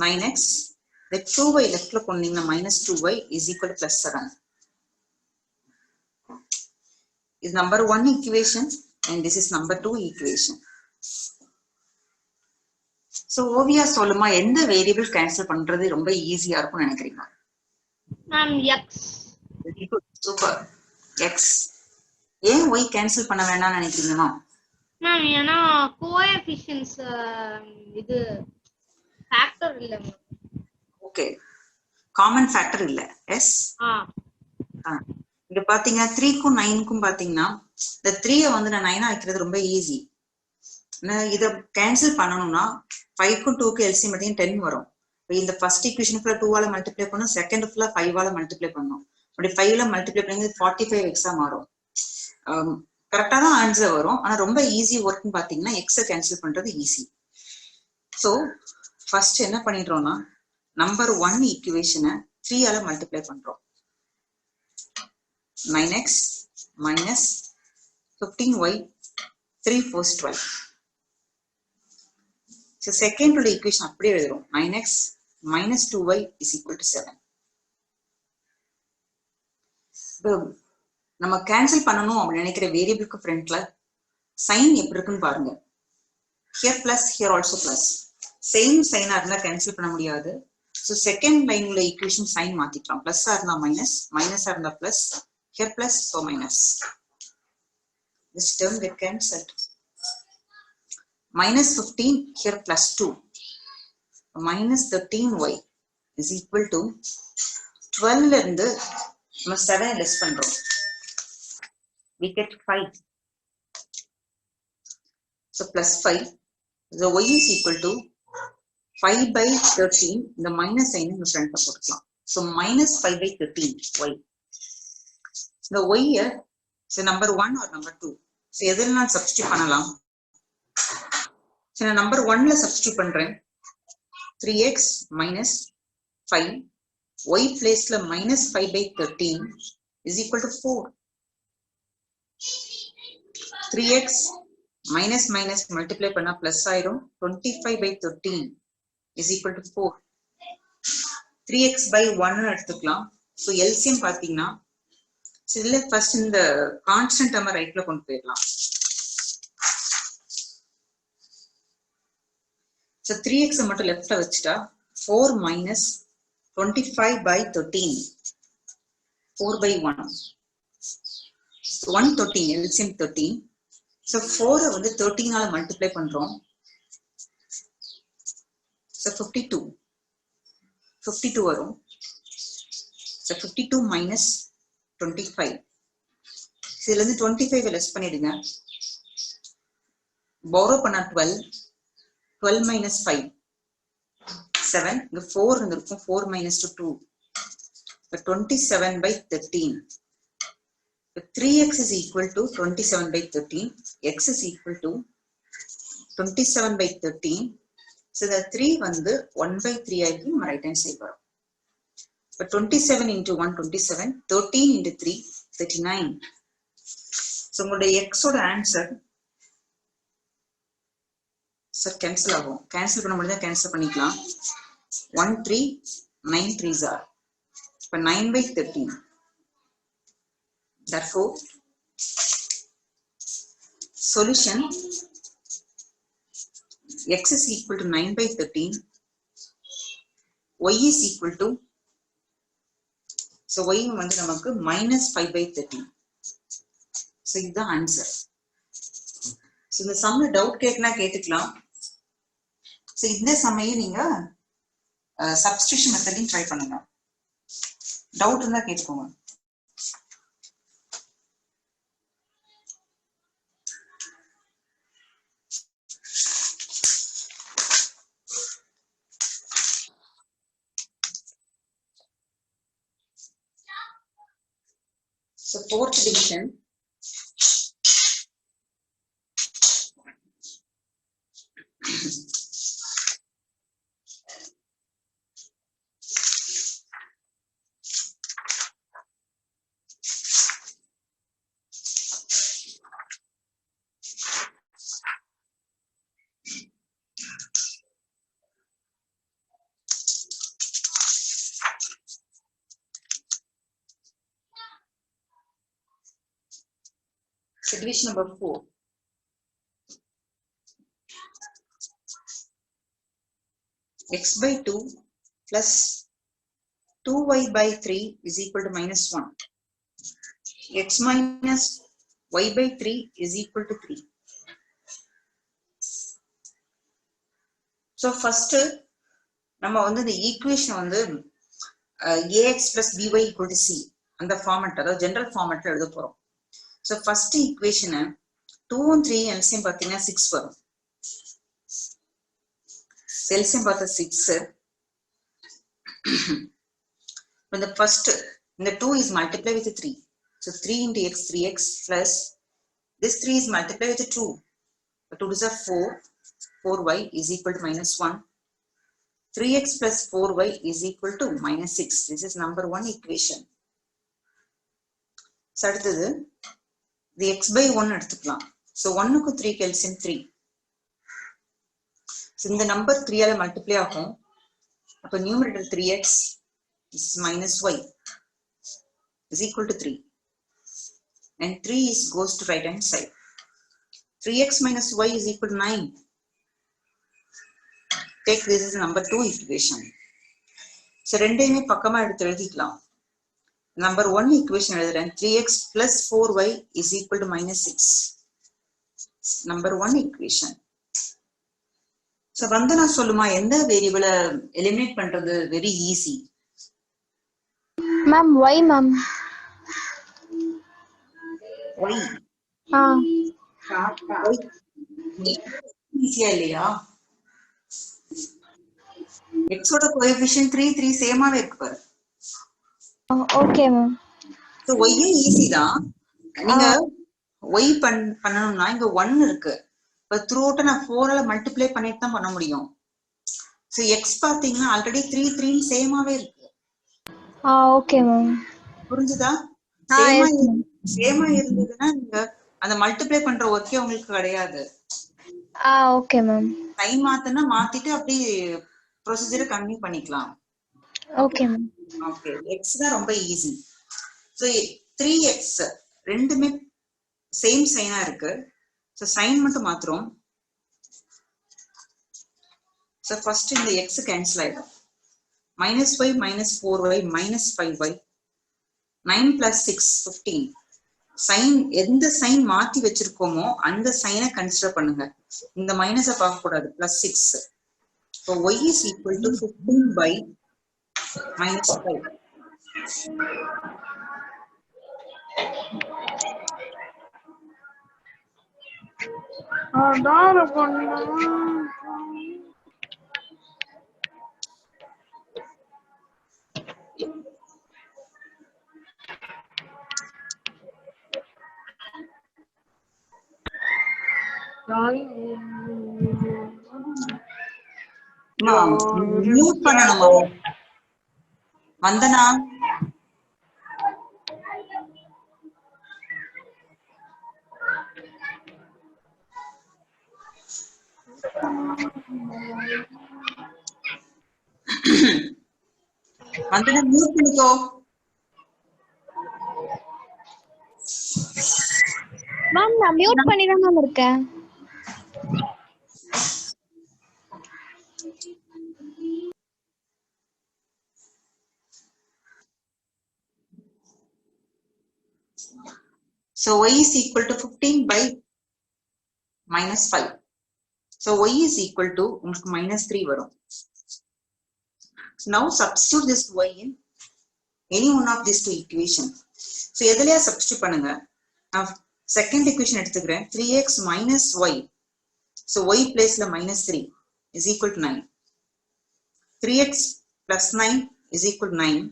9x, the 2y லெஃப்ட்ல கொண்டீங்கன்னா minus 2y is equal to plus 7. Is number 1 equation and this is number 2 equation. So Oviya சொல்லுமா, எந்த வேரியபிள் கேன்சல் பண்றது ரொம்ப ஈஸியா இருக்கும்னு நினைக்கிறீங்க? Ma'am x. சூப்பர். x. ஏன் y cancel பண்ண வேண்டாம்னு நினைக்கிறீங்களா? மேம் ஏனா கோஎஃபிஷியன்ட்ஸ் இது ஃபேக்டர் இல்ல மேம். ஓகே, காமன் ஃபேக்டர் இல்ல. எஸ். இங்க பாத்தீங்க 3 க்கும் 9 க்கும் பாத்தீங்கன்னா இந்த 3 வந்து நான் 9 வைக்கிறது ரொம்ப ஈஸி. இத கேன்சல் பண்ணனும்னா 5 க்கும் 2 க்கு எல்சிஎம் எடுத்தீங்கன்னா 10 வரும். இந்த ஃபர்ஸ்ட் ஈக்குவேஷன் ஃபுல்லா 2 ஆல மல்டிப்ளை பண்ணனும், செகண்ட் ஃபுல்லா 5 ஆல மல்டிப்ளை பண்ணனும். அப்படி 5 ல மல்டிப்ளை பண்ணி 45 எக்ஸா மாறும். கரெக்டா தான் ஆன்சர் வரும். ஆனா ரொம்ப ஈஸி ஒர்க்னு பாத்தீங்கன்னா எக்ஸை கேன்சல் பண்றது ஈஸி. சோ ஃபர்ஸ்ட் என்ன பண்ணிடுறோம்னா நம்பர் 1 ஈக்குவேஷனை 3 ஆல மல்டிப்ளை பண்றோம். 9x minus 15y 3 4 12. So second உள்ள equation அப்படியே எழுதுறோம். 9x minus 2y is equal to 7. நம்ம கேன்சல் பண்ணணும் அப்படின்னு நினைக்கிற வேரியபிளுக்கு ஃப்ரண்ட்ல சைன் எப்படி இருக்குன்னு பாருங்க. Here plus, here also plus. Same China இருந்தா கேன்சல் பண்ண முடியாது. ஸோ செகண்ட் லைன் உள்ள ஈக்குவேஷன் சைன் மாத்திக்கலாம். பிளஸ்ஸா இருந்தா மைனஸ், மைனஸா இருந்தா plus, here plus, so minus. This term get cancelled. Minus 15, here plus 2. Minus 13y is equal to 12 இருந்து நம்ம 7 less பண்றோம். We get 5. So plus 5. So y is equal to 5 by 13. The minus sign in the front of it. So minus 5 by 13 y. The y here, so number 1 or number 2. So எதில் நான் substitute பண்ணலாம். So நான் number 1ல substitute பண்றேன். 3x minus 5. Y placeல minus 5 by 13 is equal to 4. 3x minus minus multiply பண்ணா plus ஆயிரும். 25 by 13 is equal to 4. 3x by 1 எடுத்துக்கலாம். So LCM பார்த்தீங்கன்னா so இதுல first இந்த constant term ரைட்ல கொண்டு போயிடலாம். So 3x மட்டும் லெஃப்ட்ல வச்சுட்டா 4 minus 25 by 13. 4 by 1. So 113 LCM 13. So 4 வந்து 13 ஆல மல்டிப்ளை பண்றோம். So 52. 52 வரும். So 52 minus 25. இதுல இருந்து 25 லெஸ் பண்ணிடுங்க. borrow பண்ணா 12. 12 minus 5. 7. இங்க 4 இருந்திருக்கும். 4 minus 2. 27 by 13. 3x is equal to 27 by 13. X is equal to 27 by 13. So the 3 வந்து 1 by 3 ஆயிருக்கு. நம்ம right hand side வரும். But 27 into 1, 27. 13 into 3, 39. So உங்களுடைய x ஓட ஆன்சர் சார் கேன்சல் ஆகும். கேன்சல் பண்ண முடிஞ்சா கேன்சல் பண்ணிக்கலாம். 1 3 9 3s are. இப்போ 9 by 13. Therefore, solution x is equal to 9 by 13. Y is equal to, so y வந்து நமக்கு minus 5 by 13. So இதுதான் ஆன்சர். So இந்த சம்ல டவுட் கேட்கனா கேட்டுக்கலாம். So இந்த சம்மையும் நீங்க சப்ஸ்டிடியூஷன் மெத்தடையும் ட்ரை பண்ணுங்க. டவுட் இருந்தா கேட்டுக்கோங்க. So fourth division. So division number 4. X by 2 plus 2y by 3 is equal to minus 1. X minus y by 3 is equal to 3. So first, நம்ம வந்து இந்த ஈக்குவேஷன் வந்து ax plus by equal to c அந்த format, அதாவது general ஃபார்மட்ல எழுத போறோம். So first equation 2 and 3 LCM பார்த்தீங்கன்னா 6 வரும். LCM பார்த்தா 6. When the first, the 2 is multiplied with 3. So 3 into x, 3x plus this 3 is multiplied with 2. 2 is 4. 4y is equal to minus 1. 3x plus 4y is equal to minus 6. This is number 1 equation. So அடுத்தது the x by 1 எடுத்துக்கலாம். So 1 க்கு 3 LCM 3. So இந்த number 3 ஆல multiply ஆகும். அப்ப numerator 3x is minus y is equal to 3. And 3 is goes to right hand side. 3x minus y is equal to 9. Take this is number 2 equation. So ரெண்டையுமே பக்கமா எடுத்து எழுதிக்கலாம். Number 1 equation எழுதுறேன். 3x plus 4y is equal to minus 6. Number 1 equation. So வந்தனா சொல்லுமா எந்த வேரியபிளை eliminate பண்றது very easy? Ma'am y ma'am. y. ஆ. y. ஈஸியா இல்லையா? x ஓட கோஎஃபிஷியன்ட் 3 3 சேமாவே இருக்கு பாரு. Okay ma'am. So y easy தான். நீங்க y பண்ணனும்னா இங்க 1 இருக்கு. இப்ப த்ரூ அவுட் நான் 4 ஆல மல்டிப்ளை பண்ணிட்டு தான் பண்ண முடியும். சோ x பாத்தீங்கன்னா ஆல்ரெடி 3 3 சேமாவே இருக்கு. Okay ma'am. புரிஞ்சுதா? சேமா இருந்ததுன்னா நீங்க அந்த மல்டிப்ளை பண்ற ஒர்க்கே உங்களுக்கு கிடையாது. Okay ma'am. டைம் மாத்தனா மாத்திட்டு அப்படியே ப்ரொசீஜரை கண்டினியூ பண்ணிக்கலாம். Okay ma'am. ஓகே, x தான் ரொம்ப ஈஸி. சோ 3x ரெண்டுமே சேம் சைனா இருக்கு. சோ சைன் மட்டும் மாத்துறோம். சோ ஃபர்ஸ்ட் இந்த x கேன்சல் ஆயிடும். -y -4y -5y 9 + 6 15. சைன் எந்த சைன் மாத்தி வச்சிருக்கோமோ அந்த சைனை கன்சிடர் பண்ணுங்க. இந்த மைனஸை பார்க்க கூடாது. +6. So y is equal to 15 by -5. Mute பண்ணணுமா வந்தனா? வந்தனா மியூட் பண்ணிக்கோ. மேம் நான் மியூட் பண்ணி தான் மேம் இருக்கேன். So y is equal to 15 by -5. So y is equal to உங்களுக்கு -3 வரும். Now substitute this y in any one of these two equation. So எதுலயா substitute பண்ணுங்க. நான் செகண்ட் equation எடுத்துக்கிறேன். 3x - y. So y placeல -3 is equal to 9. 3x plus 9 is equal to 9.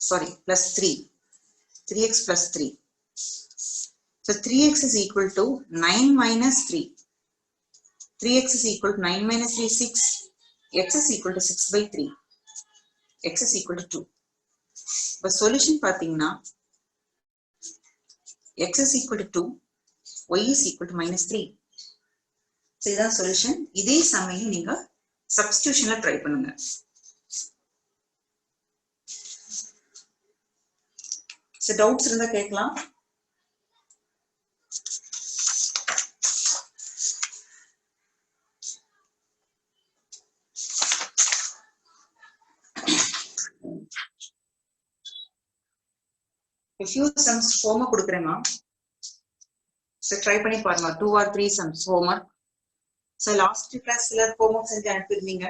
Sorry, plus 3. 3x plus 3. So 3x is equal to 9 minus 3. 3x is equal to 9 minus 3, 6. X is equal to 6 by 3. X is equal to 2. But solution பாத்தீங்கன்னா x is equal to 2, y is equal to -3. So இதான் solution. இதே சமயம் நீங்க substitutionல try பண்ணுங்க. So doubts இருந்தா கேட்கலாம். A few sums homework கொடுக்கிறேமா. So try பண்ணி பாருங்க. 2 or 3 sums homework. So last class சிலர் homework செஞ்சு அனுப்பிருந்தீங்க.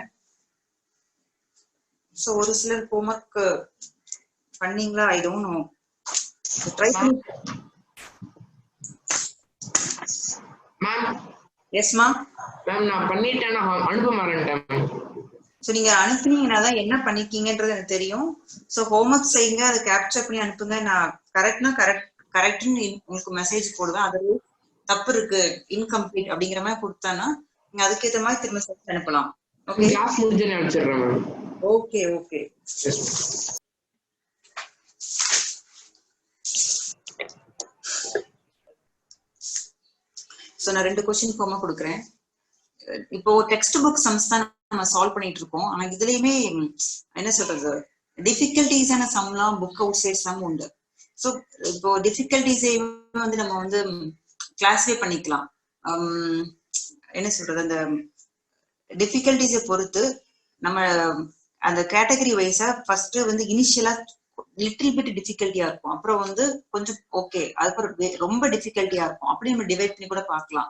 So ஒரு சிலர் homework பண்ணீங்களா? I don't know. So try பண்ணி. மேம். Yes ma. மேம் நான் பண்ணிட்டேன், நான் அனுப்ப மறந்துட்டேன். சோ நீங்க அனுப்புனீங்கன்னா தான் என்ன பண்ணிருக்கீங்கன்றது எனக்கு தெரியும். சோ ஹோம்வொர்க் செய்யுங்க, அதை கேப்சர் பண்ணி அனுப்புங்க. நான் கரெக்ட்னா கரெக்ட்னு உங்களுக்கு மெசேஜ் போடுவேன். அது தப்பு இருக்கு, இன்கம்ப்ளீட் அப்படிங்கிற மாதிரி கொடுத்தானா நீங்க அதுக்கேற்ற மாதிரி திரும்ப செஞ்சு அனுப்பலாம். ஓகே, கிளாஸ் முடிஞ்சு அனுப்பிச்சிடுறேன் மேம். Okay okay. சோ நான் 2 क्वेश्चन ஹோம்வொர்க் கொடுக்குறேன். இப்போ டெக்ஸ்ட் புக் சம்ஸ் தான் நம்ம சால்வ் பண்ணிட்டு இருக்கோம். ஆனா இதுலயுமே என்ன சொல்றது, டிஃபிகல்டிஸான சம்லாம் புக் அவுட் சைட் சம் உண்டு. ஸோ இப்போ டிஃபிகல்டிஸே வந்து நம்ம வந்து கிளாஸிஃபை பண்ணிக்கலாம். என்ன சொல்றது, அந்த டிஃபிகல்டிஸை பொறுத்து நம்ம அந்த கேட்டகரி வைஸா ஃபர்ஸ்ட் வந்து இனிஷியலா லிட்டில் பிட் டிஃபிகல்ட்டியா இருக்கும், அப்புறம் வந்து கொஞ்சம் ஓகே, அதுக்கப்புறம் ரொம்ப டிஃபிகல்ட்டியா இருக்கும். அப்படி நம்ம டிவைட் பண்ணி கூட பார்க்கலாம்.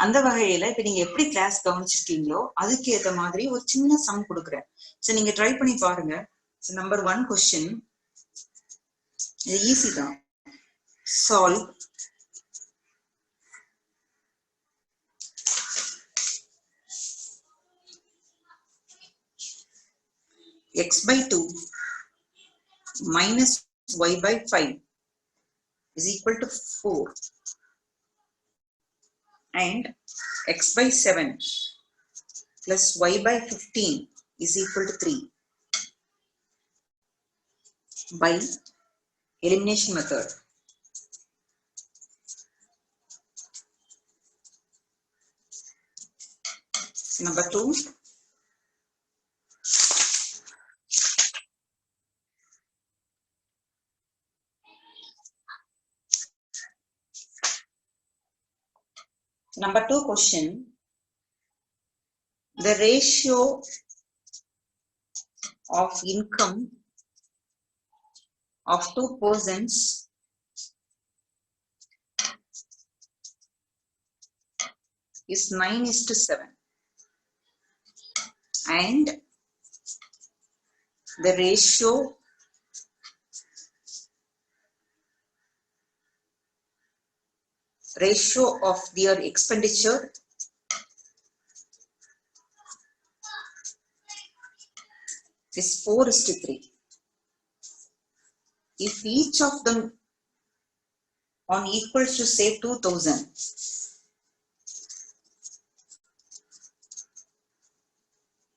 அந்த வகையில இப்ப நீங்க எப்படி கிளாஸ் கவனிச்சிருக்கீங்களோ அதுக்கு ஏற்ற மாதிரி ஒரு சின்ன சம் கொடுக்குறேன். சோ நீங்க ட்ரை பண்ணி பாருங்க. நம்பர் 1 கொஸ்டின், இது ஈஸி தான். solve x by 2 minus y by 5 is equal to 4 and x by 7 plus y by 15 is equal to 3 by elimination method. Number 2, number 2 question, the ratio of income of two persons is 9:7 and the ratio of their expenditure is 4:3. If each of them on equals to say 2000,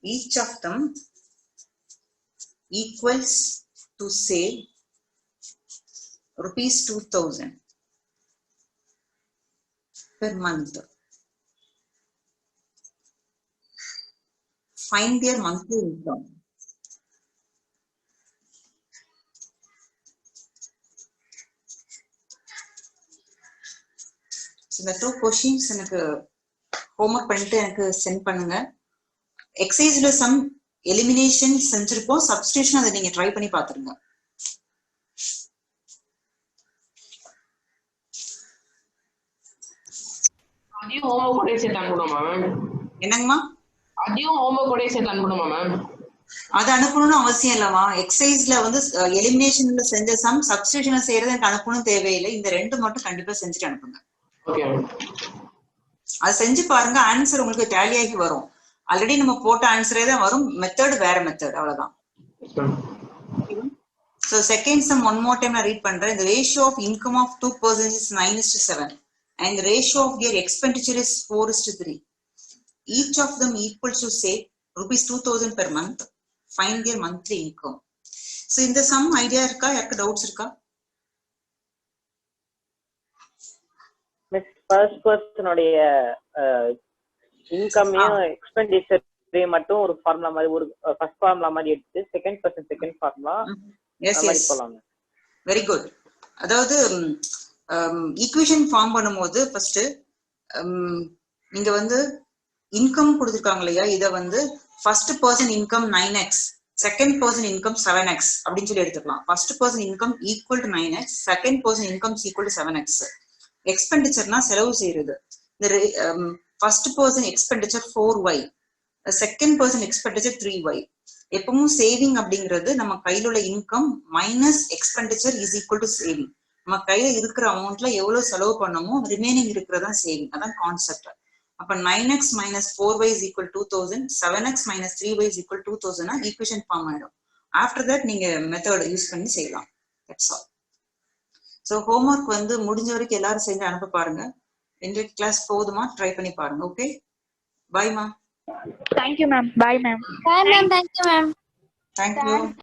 each of them equals to say rupees 2000 per month. Find their monthly income. இந்த 2 questions எனக்கு homework பண்ணிட்டு எனக்கு send பண்ணுங்க. எக்ஸசைஸ்ல some elimination செஞ்சிருப்போம், substitution அதை நீங்க try பண்ணி பாத்துருங்க. அதையும் ஹோம்வொர்க் கூட சேர்த்து அனுப்பணுமா மேம்? என்னங்கம்மா? அதையும் ஹோம்வொர்க் கூட சேர்த்து அனுப்பணுமா மேம்? அது அனுப்பணும்னு அவசியம் இல்லவா? எக்ஸசைஸ்ல வந்து எலிமினேஷன்ல செஞ்ச சம் சப்ஸ்டிடியூஷன் செய்யறது எனக்கு அனுப்பணும் தேவையில்லை. இந்த ரெண்டு மட்டும் கண்டிப்பா செஞ்சுட்டு அனுப்புங்க. Okay ma'am. அது செஞ்சு பாருங்க, ஆன்சர் உங்களுக்கு டேலி ஆகி வரும். ஆல்ரெடி நம்ம போட்ட ஆன்சரே தான் வரும், மெத்தட் வேற மெத்தட், அவ்வளவுதான். So second sum one more time I read பண்றேன். The ratio of income of two persons is 9:7 and the ratio of their expenditure is 4:3. Each of them equals to say rupees 2000 per month. Find their monthly income. So இந்த sum idea இருக்கா? யாருக்கு doubts இருக்கா? Miss first பர்சனுடைய இன்கமையும் எக்ஸ்பெண்டிச்சரையும் மட்டும் ஒரு formula மாதிரி, ஒரு first formula மாதிரி எடுத்து செகண்ட் பர்சன் செகண்ட் ஃபார்முலா மாதிரி போலாங்க. Very good. அதாவது ஈக்குவேஷன் ஃபார்ம் பண்ணும்போது ஃபர்ஸ்ட் நீங்க வந்து இன்கம் கொடுத்துருக்காங்க இல்லையா, இதை வந்து first person income 9x, second person income 7x அப்படின்னு சொல்லி எடுத்துக்கலாம். First person income equal to 9x, second person income equal to 7x. எக்ஸ்பெண்டிச்சர்னா செலவு செய்யறது. இந்த first person expenditure 4y, second person expenditure 3y. எப்பவும் சேவிங் அப்படிங்கிறது நம்ம கையில உள்ள income minus expenditure is equal to saving. நம்ம கையில இருக்கிற அமௌண்ட்ல எவ்வளவு செலவு பண்ணமோ ரிமைனிங் இருக்கிறதா சேவிங். அதான் கான்செப்ட். அப்ப 9x minus 4y is equal to 2000, 7x minus 3y is equal to 2000 equation form ஆயிடும். ஆஃப்டர் தட் நீங்க மெத்தட் யூஸ் பண்ணி செய்யலாம். That's all. ஸோ ஹோம்ஒர்க் வந்து முடிஞ்ச வரைக்கும் எல்லாரும் சேர்ந்து அனுப்ப பாருங்க. 2 கிளாஸ் போதுமா? ட்ரை பண்ணி பாருங்க. ஓகே, பாய் மா. Thank you, ma'am. Bye, ma'am. Bye, ma'am. Thank you, ma'am. Thank you.